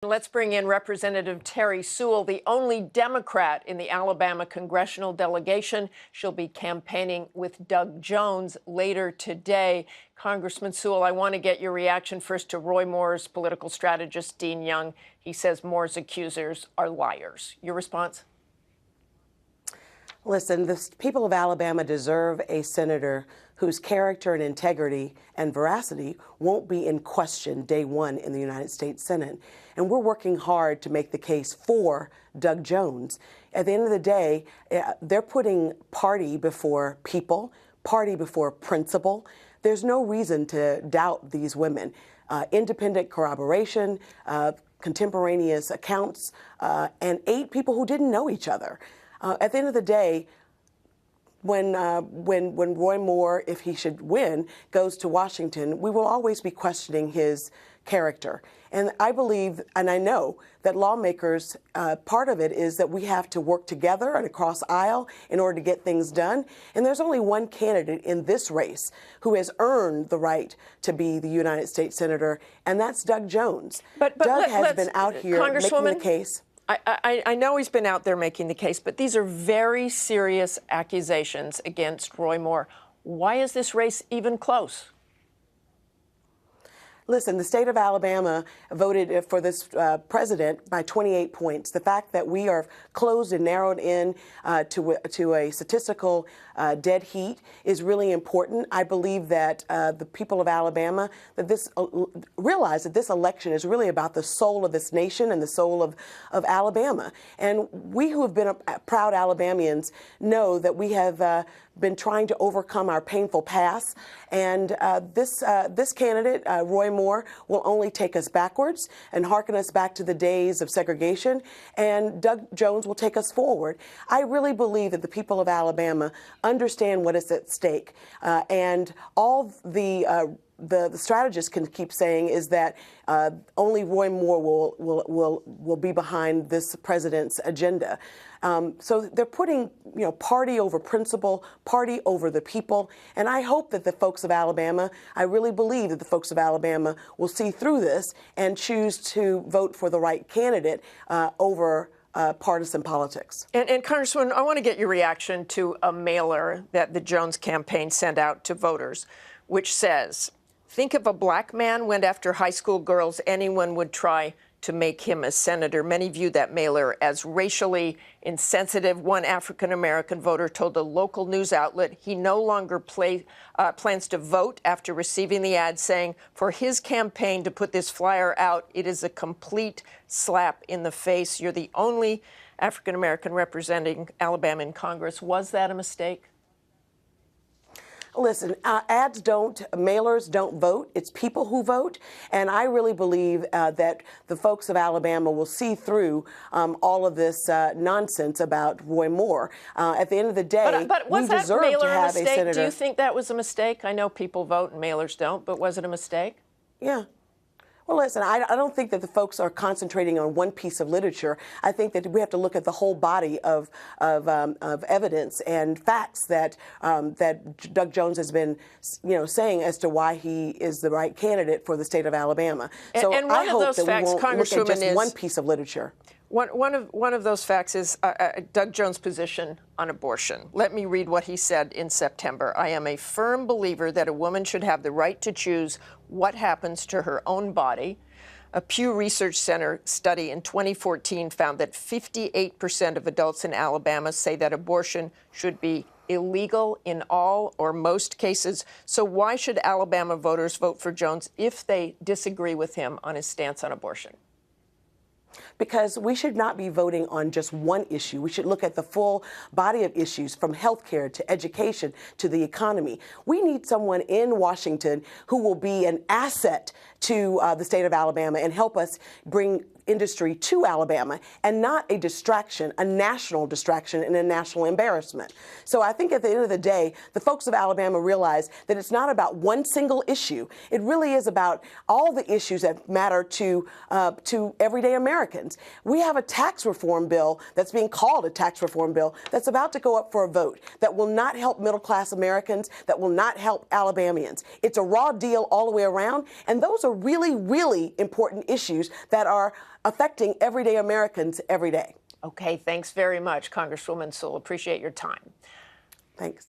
Let's bring in Representative Terri Sewell, the only Democrat in the Alabama congressional delegation. She'll be campaigning with Doug Jones later today. Congressman Sewell, I want to get your reaction first to Roy Moore's political strategist, Dean Young. He says Moore's accusers are liars. Your response? Listen, the people of Alabama deserve a senator whose character and integrity and veracity won't be in question day one in the United States Senate. And we're working hard to make the case for Doug Jones. At the end of the day, they're putting party before people, party before principle. There's no reason to doubt these women. Independent corroboration, contemporaneous accounts, and 8 people who didn't know each other. At the end of the day, when Roy Moore, if he should win, goes to Washington, we will always be questioning his character. And I believe, and I know, that lawmakers, part of it is that we have to work together and across aisle in order to get things done. And there's only one candidate in this race who has earned the right to be the United States Senator, and that's Doug Jones. But Doug has been out here making the case. I know he's been out there making the case, but these are very serious accusations against Roy Moore. Why is this race even close? Listen, the state of Alabama voted for this president by 28 points. The fact that we are closed and narrowed in to a statistical dead heat is really important. I believe that the people of Alabama realize that this election is really about the soul of this nation and the soul of Alabama. And we who have been proud Alabamians know that we have been trying to overcome our painful past, and this candidate, Roy Moore, will only take us backwards and harken us back to the days of segregation, and Doug Jones will take us forward. I really believe that the people of Alabama understand what is at stake, and all the strategists can keep saying is that only Roy Moore will be behind this president's agenda. So they're putting, party over principle, party over the people. And I hope that the folks of Alabama, I really believe that the folks of Alabama will see through this and choose to vote for the right candidate over partisan politics. And Congresswoman, I want to get your reaction to a mailer that the Jones campaign sent out to voters, which says, think if a black man went after high school girls, anyone would try to make him a senator. Many view that mailer as racially insensitive. One African-American voter told a local news outlet he no longer plans to vote after receiving the ad, saying for his campaign to put this flyer out, it is a complete slap in the face. You're the only African-American representing Alabama in Congress. Was that a mistake? Listen, mailers don't vote. It's people who vote. And I really believe that the folks of Alabama will see through all of this nonsense about Roy Moore. At the end of the day, we deserve to have a senator. Do you think that was a mistake? I know people vote and mailers don't, but was it a mistake? Yeah. Well, listen, I don't think that the folks are concentrating on one piece of literature. I think that we have to look at the whole body of evidence and facts that Doug Jones has been, saying as to why he is the right candidate for the state of Alabama. So and I hope that we won't look at just one piece of literature. One of those facts is Doug Jones' position on abortion. Let me read what he said in September. I am a firm believer that a woman should have the right to choose what happens to her own body. A Pew Research Center study in 2014 found that 58% of adults in Alabama say that abortion should be illegal in all or most cases. So why should Alabama voters vote for Jones if they disagree with him on his stance on abortion? Because we should not be voting on just one issue. We should look at the full body of issues, from healthcare to education to the economy. We need someone in Washington who will be an asset to the state of Alabama and help us bring industry to Alabama, and not a distraction, a national distraction and a national embarrassment. So I think at the end of the day, the folks of Alabama realize that it's not about one single issue. It really is about all the issues that matter to everyday Americans. We have a tax reform bill that's being called a tax reform bill that's about to go up for a vote that will not help middle-class Americans, that will not help Alabamians. It's a raw deal all the way around, and those are really, really important issues that are affecting everyday Americans every day. Okay, thanks very much, Congresswoman Sewell. Appreciate your time. Thanks.